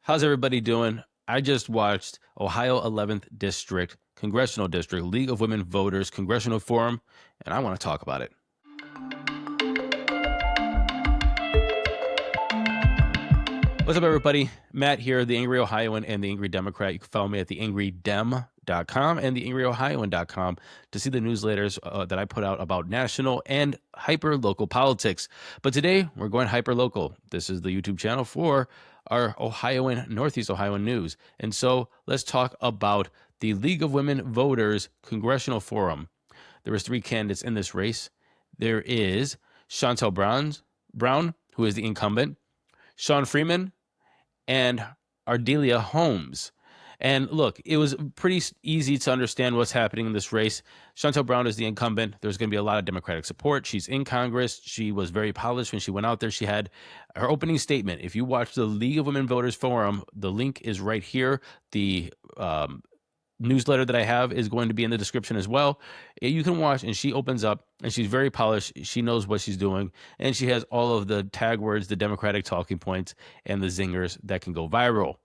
How's everybody doing? I just watched Ohio 11th District, Congressional District, League of Women Voters Congressional Forum, and I want to talk about it. What's up, everybody? Matt here, the Angry Ohioan and the Angry Democrat. You can follow me at theangrydem.com and theangryohioan.com to see the newsletters that I put out about national and hyper-local politics. But today, we're going hyper-local. This is the YouTube channel for our Ohioan, Northeast Ohioan news. And so let's talk about the League of Women Voters Congressional Forum. There was 3 candidates in this race. There is Shontel Brown, who is the incumbent, Freeman, and Ardelia Holmes. And look, it was pretty easy to understand what's happening in this race. Shontel Brown is the incumbent. There's going to be a lot of Democratic support. She's in Congress. She was very polished when she went out there. She had her opening statement. If you watch the League of Women Voters Forum, the link is right here. The newsletter that I have is going to be in the description as well. You can watch, and she opens up, and she's very polished. She knows what she's doing, and she has all of the tag words, the Democratic talking points, and the zingers that can go viral.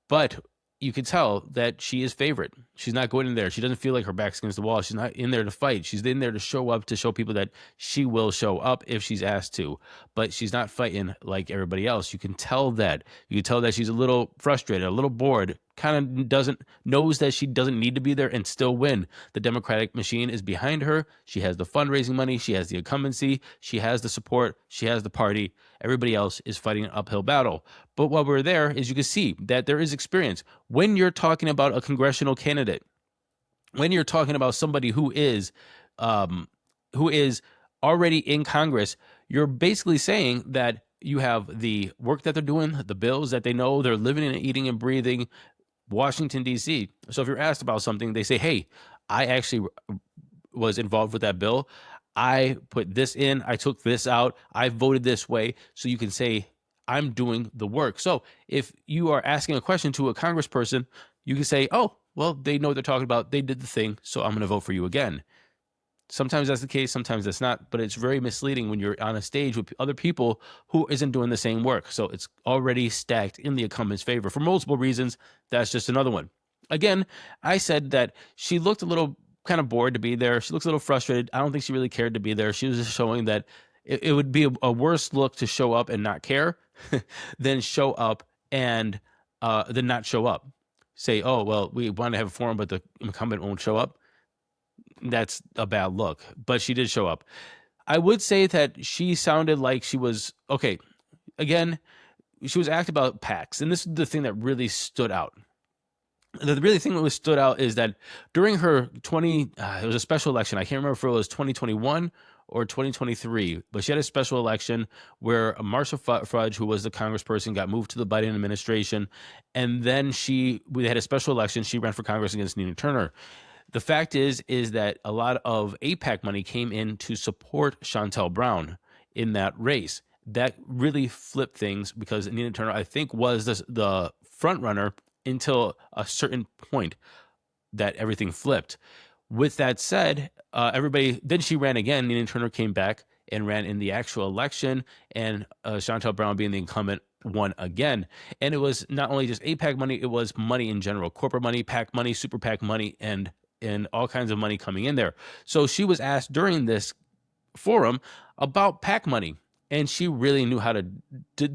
But you can tell that she is favorite. She's not going in there. She doesn't feel like her back's against the wall. She's not in there to fight. She's in there to show up, to show people that she will show up if she's asked to. But she's not fighting like everybody else. You can tell that. You can tell that she's a little frustrated, a little bored, kind of knows that she doesn't need to be there and still win. The Democratic machine is behind her. She has the fundraising money. She has the incumbency. She has the support. She has the party. Everybody else is fighting an uphill battle. But while we're there, is you can see that there is experience. When you're talking about a congressional candidate, when you're talking about somebody who is already in Congress, you're basically saying that you have the work that they're doing, the bills that they know, they're living and eating and breathing Washington, D.C. So if you're asked about something, they say, hey, I actually was involved with that bill. I put this in. I took this out. I voted this way. So you can say, I'm doing the work. So if you are asking a question to a congressperson, you can say, oh, well, they know what they're talking about. They did the thing, so I'm going to vote for you again. Sometimes that's the case, sometimes that's not, but it's very misleading when you're on a stage with other people who isn't doing the same work. So it's already stacked in the incumbent's favor for multiple reasons. That's just another one. Again, I said that she looked a little kind of bored to be there. She looks a little frustrated. I don't think she really cared to be there. She was just showing that it would be a worse look to show up and not care than show up and then not show up. Say, oh, well, we want to have a forum, but the incumbent won't show up. That's a bad look, but she did show up. I would say that she sounded like she was, okay, again, she was asked about PACs, and this is the thing that really stood out. The really thing that stood out is that during her it was a special election. I can't remember if it was 2021 or 2023, but she had a special election where Marcia Fudge, who was the congressperson, got moved to the Biden administration, and then we had a special election. She ran for Congress against Nina Turner. The fact is that a lot of AIPAC money came in to support Shontel Brown in that race. That really flipped things because Nina Turner, I think, was the front runner until a certain point that everything flipped. With that said, then she ran again. Nina Turner came back and ran in the actual election, and Shontel Brown, being the incumbent, won again. And it was not only just AIPAC money, it was money in general, corporate money, PAC money, super PAC money, and all kinds of money coming in there. So she was asked during this forum about PAC money, and she really knew how to.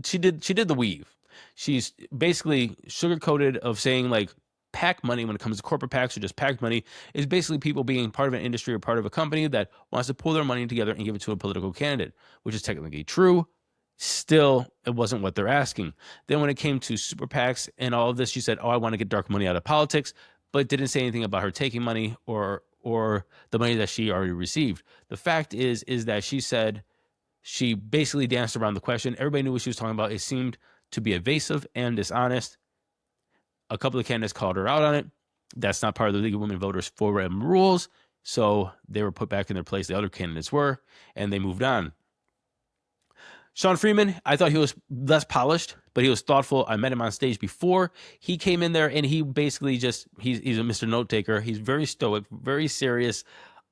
She did the weave. She's basically sugar-coated of saying like PAC money, when it comes to corporate PACs or just PAC money, is basically people being part of an industry or part of a company that wants to pull their money together and give it to a political candidate, which is technically true. Still, it wasn't what they're asking. Then when it came to super PACs and all of this, she said, oh, I want to get dark money out of politics, but didn't say anything about her taking money or the money that she already received. The fact is that she said she basically danced around the question. Everybody knew what she was talking about. It seemed to be evasive and dishonest. A couple of candidates called her out on it. That's not part of the League of Women Voters Forum rules, so they were put back in their place. The other candidates were, and they moved on. Freeman, I thought he was less polished, but he was thoughtful. I met him on stage before. He came in there, and he basically he's a Mr. Note Taker. He's very stoic, very serious,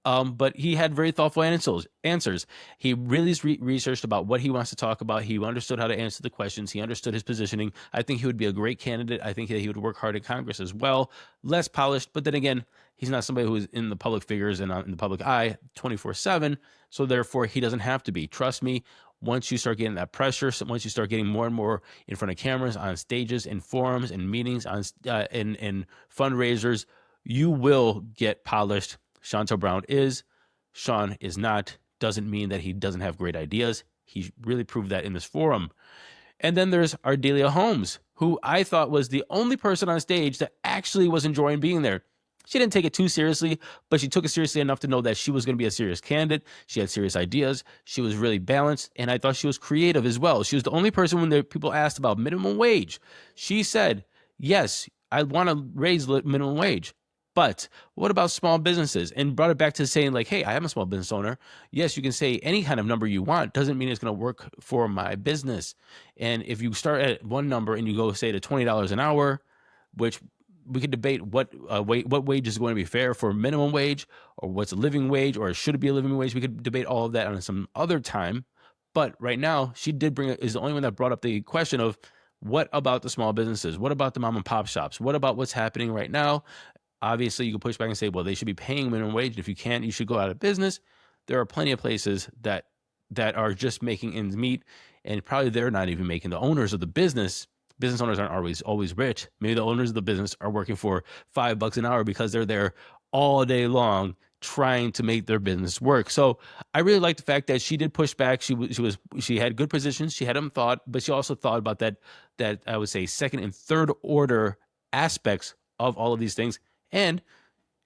But he had very thoughtful answers. He really researched about what he wants to talk about. He understood how to answer the questions. He understood his positioning. I think he would be a great candidate. I think that he would work hard in Congress as well. Less polished, but then again, he's not somebody who is in the public figures and in the public eye 24/7. So therefore, he doesn't have to be. Trust me. Once you start getting that pressure, once you start getting more and more in front of cameras, on stages, in forums, in meetings, in fundraisers, you will get polished. Shontel Brown is. Sean is not. Doesn't mean that he doesn't have great ideas. He really proved that in this forum. And then there's Ardelia Holmes, who I thought was the only person on stage that actually was enjoying being there. She didn't take it too seriously, but she took it seriously enough to know that she was going to be a serious candidate. She had serious ideas. She was really balanced, and I thought she was creative as well. She was the only person when the people asked about minimum wage. She said, yes, I want to raise minimum wage. But what about small businesses? And brought it back to saying like, hey, I am a small business owner. Yes, you can say any kind of number you want. Doesn't mean it's going to work for my business. And if you start at one number and you go say to $20 an hour, which we could debate what wage is going to be fair for minimum wage, or what's a living wage, or should it be a living wage. We could debate all of that on some other time. But right now, she did is the only one that brought up the question of what about the small businesses? What about the mom and pop shops? What about what's happening right now? Obviously, you can push back and say, well, they should be paying minimum wage. If you can't, you should go out of business. There are plenty of places that are just making ends meet, and probably they're not even making. The owners of the business owners aren't always rich. Maybe the owners of the business are working for $5 an hour because they're there all day long trying to make their business work. So I really like the fact that she did push back. She had good positions. She had them thought, but she also thought about that I would say second and third order aspects of all of these things. And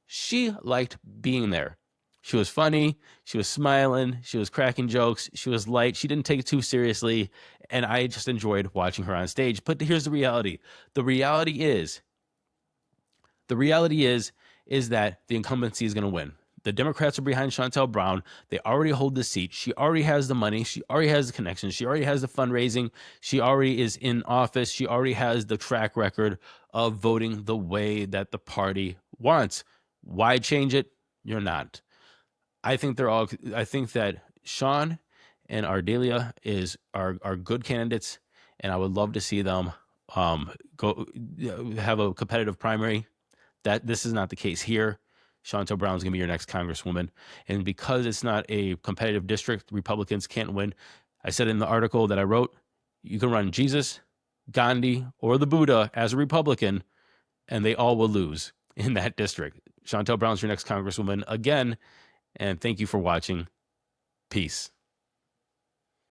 she liked being there. She was funny. She was smiling. She was cracking jokes. She was light. She didn't take it too seriously. And I just enjoyed watching her on stage. But here's the reality. The reality is that the incumbency is going to win. The Democrats are behind Shontel Brown. They already hold the seat. She already has the money. She already has the connections. She already has the fundraising. She already is in office. She already has the track record of voting the way that the party wants. Why change it? You're not. I think that Sean and Ardelia are good candidates, and I would love to see them go have a competitive primary. That this is not the case here. Shontel Brown is going to be your next congresswoman. And because it's not a competitive district, Republicans can't win. I said in the article that I wrote, you can run Jesus, Gandhi, or the Buddha as a Republican, and they all will lose in that district. Shontel Brown's your next congresswoman again. And thank you for watching. Peace.